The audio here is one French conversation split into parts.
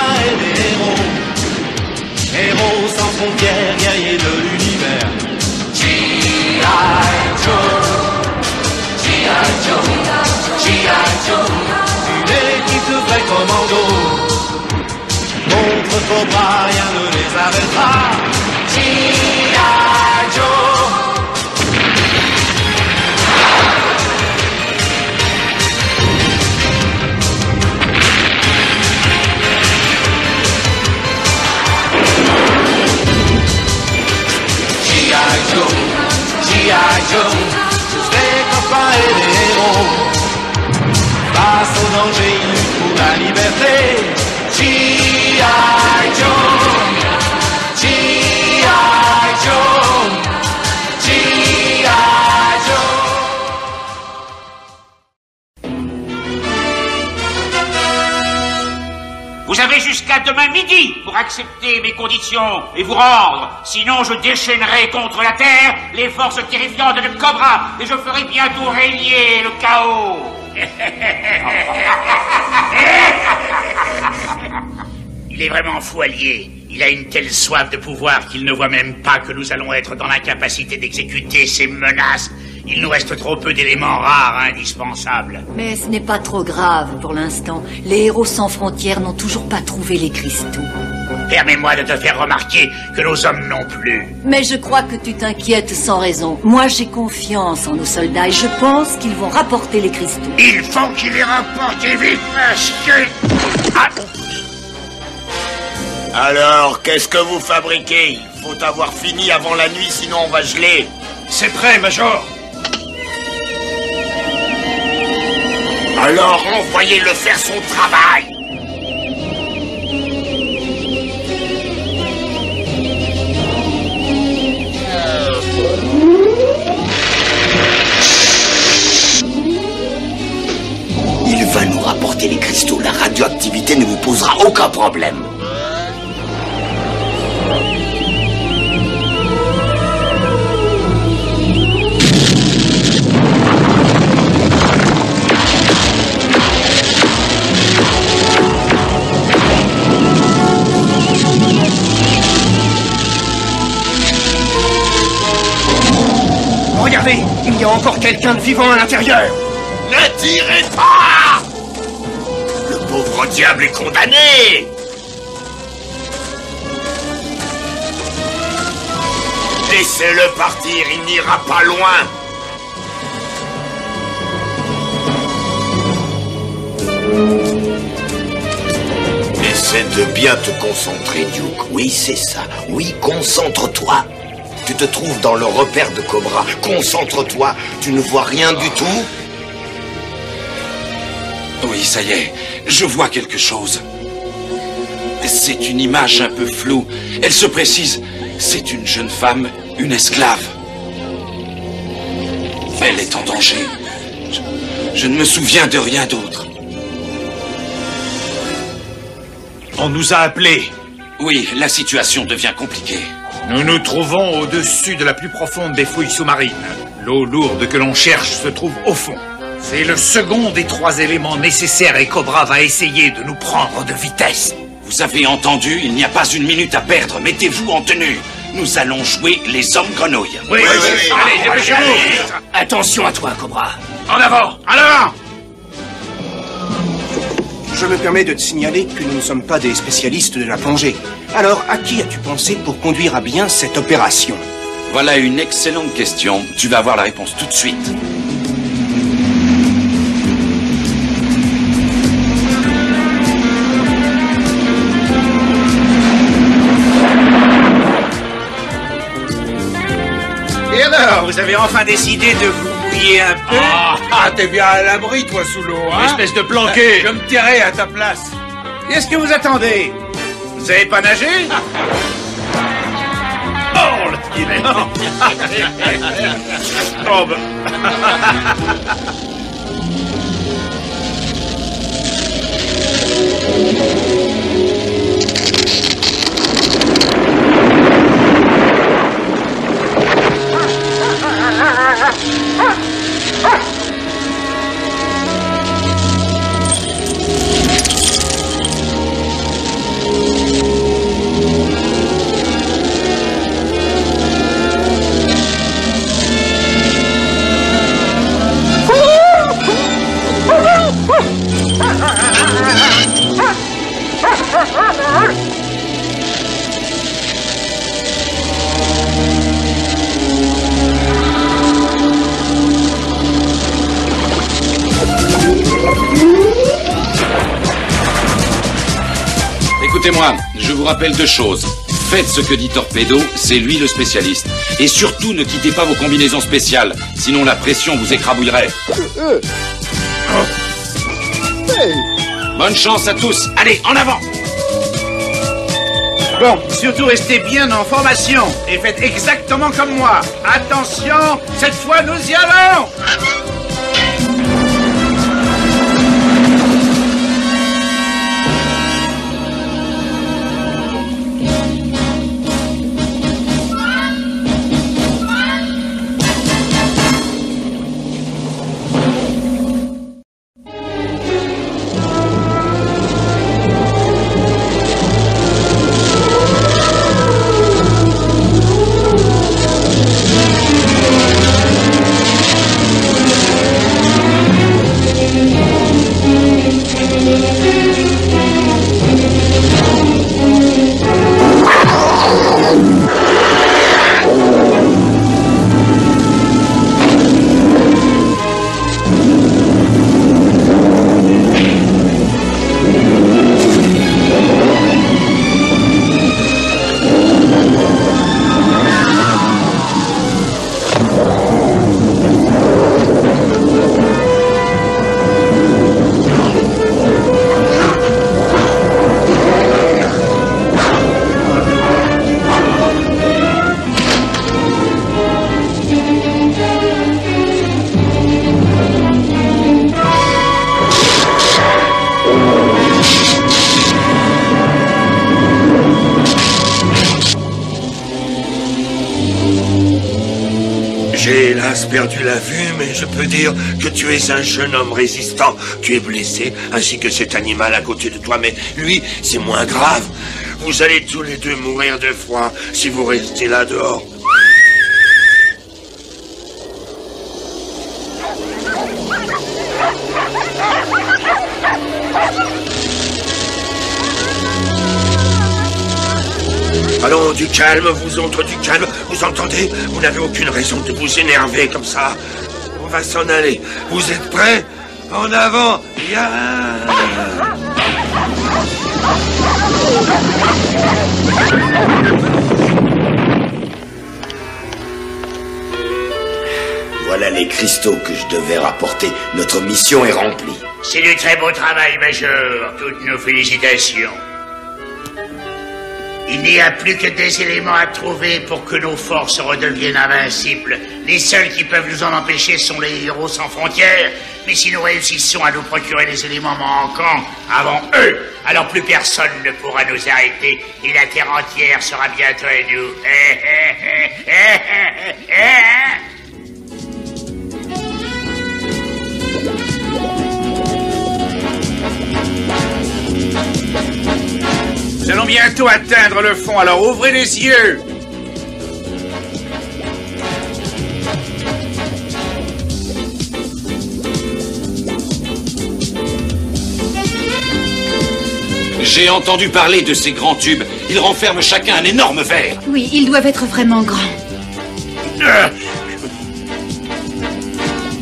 copains et des héros. Héros sans frontières, guerriers de l'univers. G.I. Joe, G.I. Joe, G.I. Joe. Une équipe de vrais commandos. Contre Cobra, rien ne les arrêtera. G.I. Joe. G.I. Joe, G.I. Joe, tous des copains et des héros. Face au danger, ils luttent pour la liberté. G.I. Joe, G.I. Joe, G.I. Joe. Vous avez jusqu'à demain midi pour accepter mes conditions et vous rendre. Sinon, je déchaînerai contre la Terre les forces terrifiantes de Cobra et je ferai bientôt régner le chaos. Il est vraiment fou, allié. Il a une telle soif de pouvoir qu'il ne voit même pas que nous allons être dans l'incapacité d'exécuter ses menaces. Il nous reste trop peu d'éléments rares indispensables. Mais ce n'est pas trop grave pour l'instant. Les héros sans frontières n'ont toujours pas trouvé les cristaux. Permets-moi de te faire remarquer que nos hommes non plus. Mais je crois que tu t'inquiètes sans raison. Moi, j'ai confiance en nos soldats et je pense qu'ils vont rapporter les cristaux. Il faut qu'ils les rapportent vite parce que... Ah. Alors, qu'est-ce que vous fabriquez? Il faut avoir fini avant la nuit, sinon on va geler. C'est prêt, Major. Alors, envoyez-le faire son travail. Il va nous rapporter les cristaux. La radioactivité ne vous posera aucun problème. Regardez, il y a encore quelqu'un de vivant à l'intérieur. Ne tirez pas! Le pauvre diable est condamné! Laissez-le partir, il n'ira pas loin. Essaie de bien te concentrer, Duke. Oui, c'est ça. Oui, concentre-toi. Tu te trouves dans le repère de Cobra. Concentre-toi. Tu ne vois rien du tout? Oui, ça y est. Je vois quelque chose. C'est une image un peu floue. Elle se précise. C'est une jeune femme, une esclave. Elle est en danger. Je ne me souviens de rien d'autre. On nous a appelés. Oui, la situation devient compliquée. Nous nous trouvons au-dessus de la plus profonde des fouilles sous-marines. L'eau lourde que l'on cherche se trouve au fond. C'est le second des 3 éléments nécessaires et Cobra va essayer de nous prendre de vitesse. Vous avez entendu? Il n'y a pas une minute à perdre. Mettez-vous en tenue. Nous allons jouer les hommes grenouilles. Oui. Allez, dépêchez-vous. Attention à toi, Cobra. En avant. En avant. Je me permets de te signaler que nous ne sommes pas des spécialistes de la plongée. Alors, à qui as-tu pensé pour conduire à bien cette opération? Voilà une excellente question. Tu vas avoir la réponse tout de suite. Et alors, vous avez enfin décidé de vous mouiller un peu? Ah, t'es bien à l'abri, toi, sous l'eau, hein? Espèce de planqué. Je me tairai à ta place. Qu'est-ce que vous attendez? Vous savez pas nager? Oh, le filet. Oh, ben... Écoutez-moi, je vous rappelle 2 choses. Faites ce que dit Torpedo, c'est lui le spécialiste. Et surtout, ne quittez pas vos combinaisons spéciales, sinon la pression vous écrabouillerait. Bonne chance à tous. Allez, en avant! Bon, surtout restez bien en formation et faites exactement comme moi. Attention, cette fois nous y allons! J'ai hélas perdu la vue, mais je peux dire que tu es un jeune homme résistant. Tu es blessé, ainsi que cet animal à côté de toi, mais lui, c'est moins grave. Vous allez tous les deux mourir de froid si vous restez là dehors. Allons, du calme, vous autres, du calme. Vous entendez? Vous n'avez aucune raison de vous énerver comme ça. On va s'en aller. Vous êtes prêts? En avant, ya! Voilà les cristaux que je devais rapporter. Notre mission est remplie. C'est du très beau travail, Major. Toutes nos félicitations. Il n'y a plus que des éléments à trouver pour que nos forces redeviennent invincibles. Les seuls qui peuvent nous en empêcher sont les héros sans frontières. Mais si nous réussissons à nous procurer les éléments manquants avant eux, alors plus personne ne pourra nous arrêter et la terre entière sera bientôt à nous. Nous allons bientôt atteindre le fond, alors ouvrez les yeux. J'ai entendu parler de ces grands tubes. Ils renferment chacun un énorme verre. Oui, ils doivent être vraiment grands.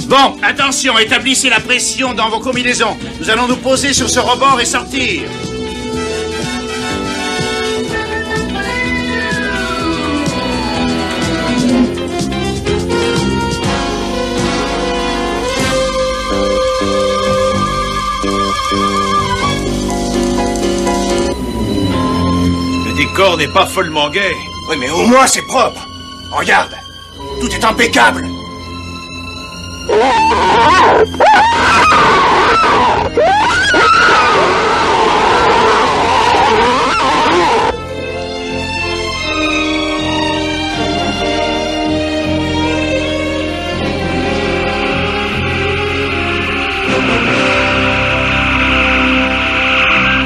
Bon, attention, établissez la pression dans vos combinaisons. Nous allons nous poser sur ce rebord et sortir. Le décor n'est pas follement gai. Oui, mais au moins c'est propre. Regarde, tout est impeccable.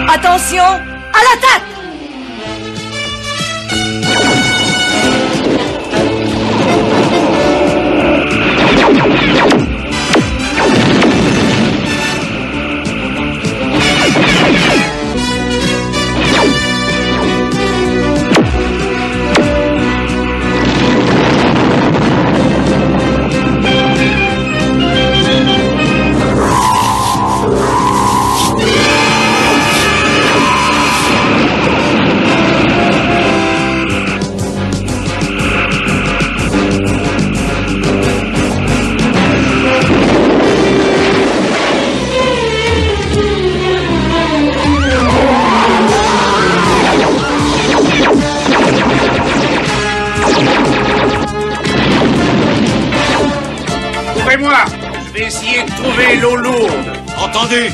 Attention, à l'attaque! entendu?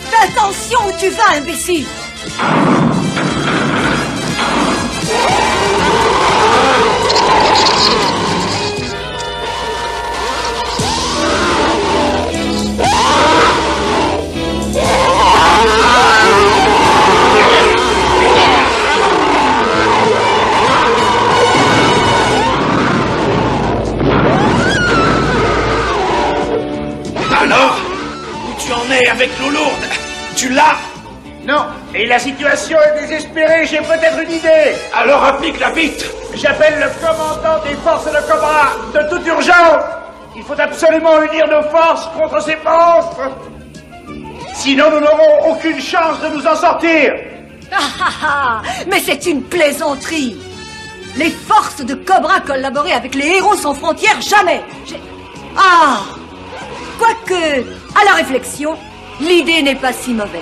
Fais attention où tu vas, imbécile! Alors, où tu en es avec l'eau lourde? Tu l'as? Non, et la situation est désespérée, j'ai peut-être une idée. Alors applique-la vite. J'appelle le commandant des forces de Cobra, de toute urgence. Il faut absolument unir nos forces contre ces monstres. Sinon, nous n'aurons aucune chance de nous en sortir. Mais c'est une plaisanterie. Les forces de Cobra collaborer avec les héros sans frontières, jamais. Quoique, à la réflexion, l'idée n'est pas si mauvaise.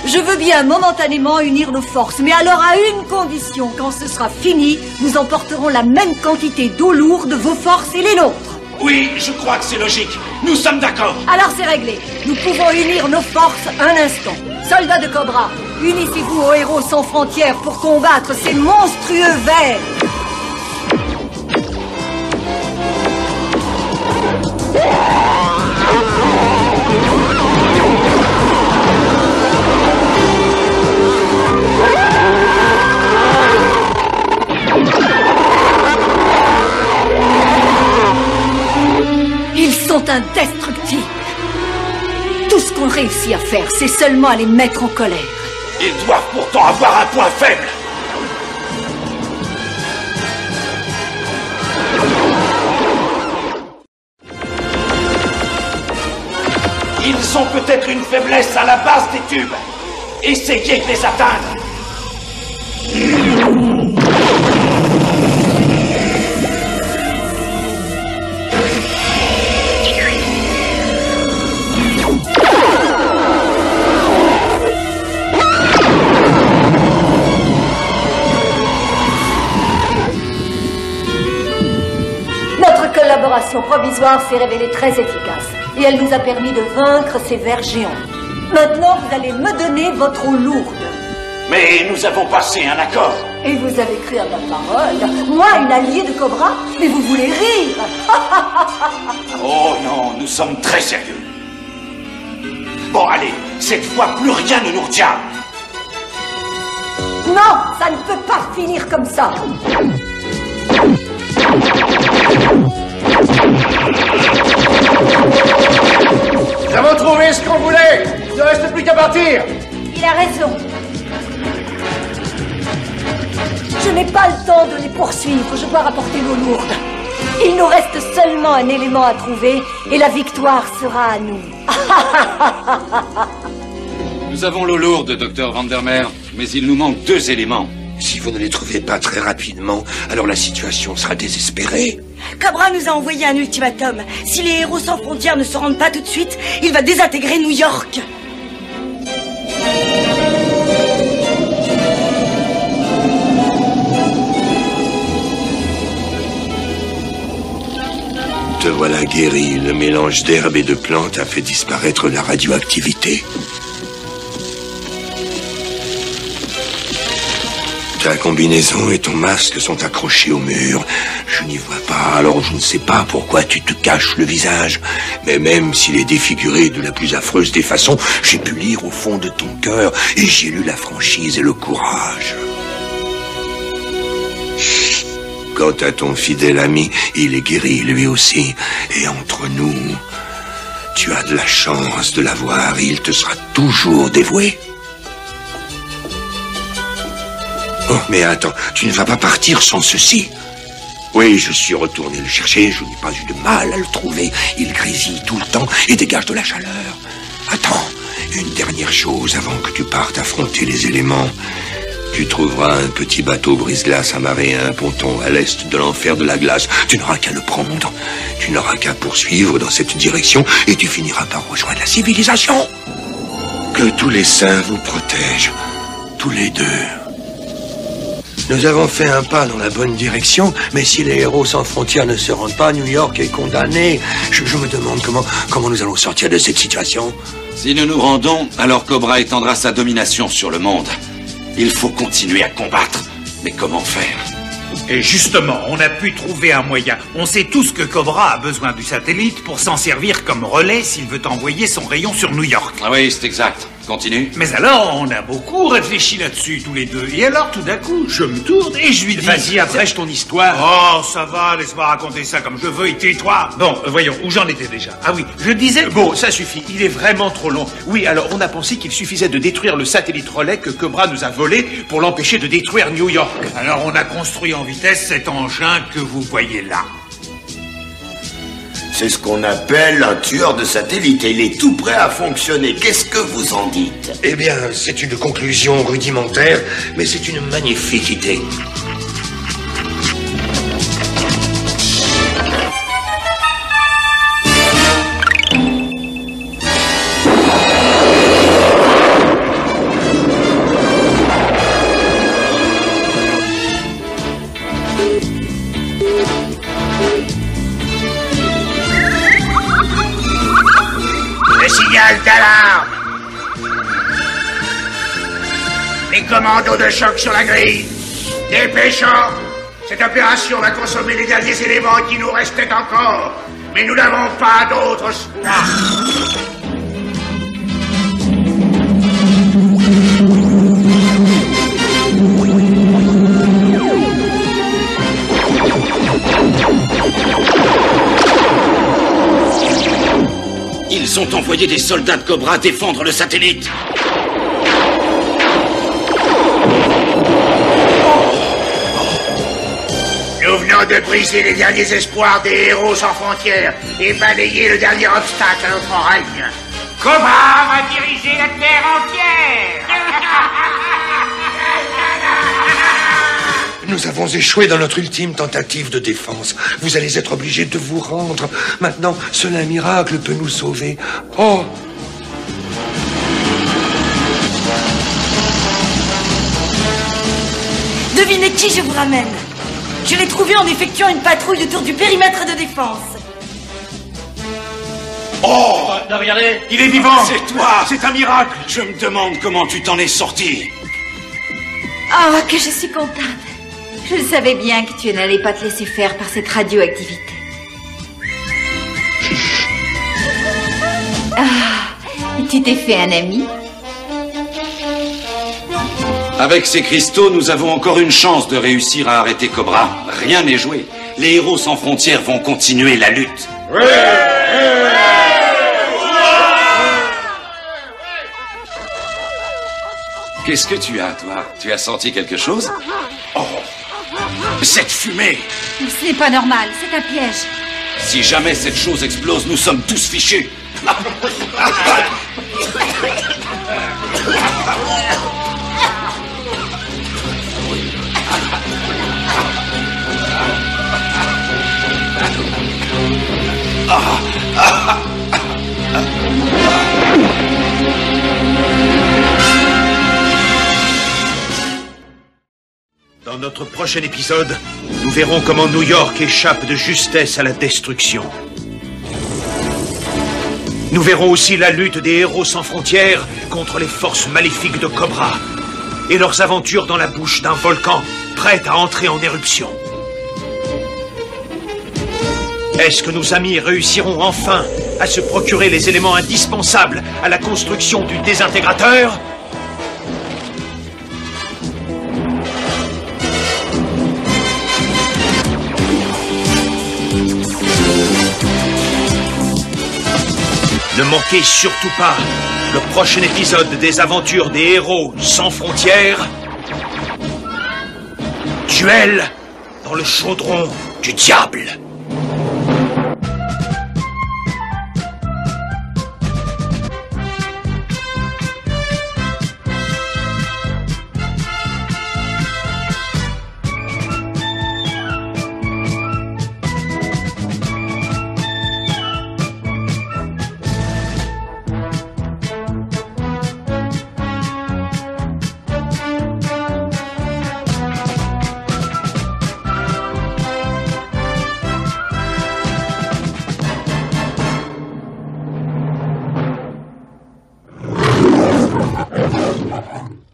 Je veux bien momentanément unir nos forces, mais alors à une condition. Quand ce sera fini, nous emporterons la même quantité d'eau lourde, vos forces et les nôtres. Oui, je crois que c'est logique. Nous sommes d'accord. Alors c'est réglé. Nous pouvons unir nos forces un instant. Soldats de Cobra, unissez-vous aux héros sans frontières pour combattre ces monstrueux vers. Ils sont indestructibles. Tout ce qu'on réussit à faire, c'est seulement à les mettre en colère. Ils doivent pourtant avoir un point faible. Ils ont peut-être une faiblesse à la base des tubes. Essayez de les atteindre. Notre collaboration provisoire s'est révélée très efficace et elle nous a permis de vaincre ces vers géants. Maintenant, vous allez me donner votre eau lourde. Mais nous avons passé un accord. Et vous avez cru à ma parole. Moi, une alliée de Cobra? Mais vous voulez rire? Oh non, nous sommes très sérieux. Bon, allez, cette fois, plus rien ne nous retient. Non, ça ne peut pas finir comme ça. Nous avons trouvé ce qu'on voulait. Il ne reste plus qu'à partir. Il a raison. Je n'ai pas le temps de les poursuivre. Je dois rapporter l'eau lourde. Il nous reste seulement un élément à trouver et la victoire sera à nous. Nous avons l'eau lourde, docteur Vandermeer, mais il nous manque 2 éléments. Si vous ne les trouvez pas très rapidement, alors la situation sera désespérée. Cobra nous a envoyé un ultimatum. Si les héros sans frontières ne se rendent pas tout de suite, il va désintégrer New York. Te voilà guéri. Le mélange d'herbes et de plantes a fait disparaître la radioactivité. Ta combinaison et ton masque sont accrochés au mur. Je n'y vois pas, alors je ne sais pas pourquoi tu te caches le visage. Mais même s'il est défiguré de la plus affreuse des façons, j'ai pu lire au fond de ton cœur et j'ai lu la franchise et le courage. Quant à ton fidèle ami, il est guéri lui aussi. Et entre nous, tu as de la chance de l'avoir et il te sera toujours dévoué. Oh, mais attends, tu ne vas pas partir sans ceci. Oui, je suis retourné le chercher, je n'ai pas eu de mal à le trouver. Il grésille tout le temps et dégage de la chaleur. Attends, une dernière chose avant que tu partes affronter les éléments. Tu trouveras un petit bateau brise-glace amarré à un ponton à l'est de l'enfer de la glace. Tu n'auras qu'à le prendre. Tu n'auras qu'à poursuivre dans cette direction et tu finiras par rejoindre la civilisation. Que tous les saints vous protègent. Tous les deux. Nous avons fait un pas dans la bonne direction, mais si les héros sans frontières ne se rendent pas, New York est condamné. Je me demande comment nous allons sortir de cette situation. Si nous nous rendons, alors Cobra étendra sa domination sur le monde. Il faut continuer à combattre. Mais comment faire? Et justement, on a pu trouver un moyen. On sait tous que Cobra a besoin du satellite pour s'en servir comme relais s'il veut envoyer son rayon sur New York. Ah oui, c'est exact. Continue. Mais alors, on a beaucoup réfléchi là-dessus, tous les deux. Et alors, tout d'un coup, je me tourne et je lui dis... Vas-y, abrège ton histoire. Oh, ça va, laisse-moi raconter ça comme je veux et tais-toi. Bon, voyons, où j'en étais déjà? Ah oui, je disais... Bon, ça suffit, il est vraiment trop long. Oui, alors on a pensé qu'il suffisait de détruire le satellite relais que Cobra nous a volé pour l'empêcher de détruire New York. Alors on a construit en vitesse cet engin que vous voyez là. C'est ce qu'on appelle un tueur de satellite et il est tout prêt à fonctionner. Qu'est-ce que vous en dites? Eh bien, c'est une conclusion rudimentaire, mais c'est une magnifique idée. D'alarme! Les commandos de choc sur la grille. Dépêchons! Cette opération va consommer les derniers éléments qui nous restaient encore. Mais nous n'avons pas d'autre choix. Ils ont envoyé des soldats de Cobra défendre le satellite. Nous venons de briser les derniers espoirs des héros sans frontières et balayer le dernier obstacle à notre règne. Cobra va diriger la terre entière. Nous avons échoué dans notre ultime tentative de défense. Vous allez être obligés de vous rendre. Maintenant, seul un miracle peut nous sauver. Oh! Devinez qui je vous ramène. Je l'ai trouvé en effectuant une patrouille autour du périmètre de défense. Oh! Regardez, il est vivant. C'est toi! C'est un miracle. Je me demande comment tu t'en es sorti. Oh, que je suis contente. Je savais bien que tu n'allais pas te laisser faire par cette radioactivité. Ah, tu t'es fait un ami? Avec ces cristaux, nous avons encore une chance de réussir à arrêter Cobra. Rien n'est joué. Les héros sans frontières vont continuer la lutte. Qu'est-ce que tu as, toi? Tu as senti quelque chose? Oh! Cette fumée! Ce n'est pas normal, c'est un piège. Si jamais cette chose explose, nous sommes tous fichus. Dans notre prochain épisode, nous verrons comment New York échappe de justesse à la destruction. Nous verrons aussi la lutte des héros sans frontières contre les forces maléfiques de Cobra et leurs aventures dans la bouche d'un volcan prêt à entrer en éruption. Est-ce que nos amis réussiront enfin à se procurer les éléments indispensables à la construction du désintégrateur ? Ne manquez surtout pas le prochain épisode des aventures des héros sans frontières. Duel dans le chaudron du diable. papa.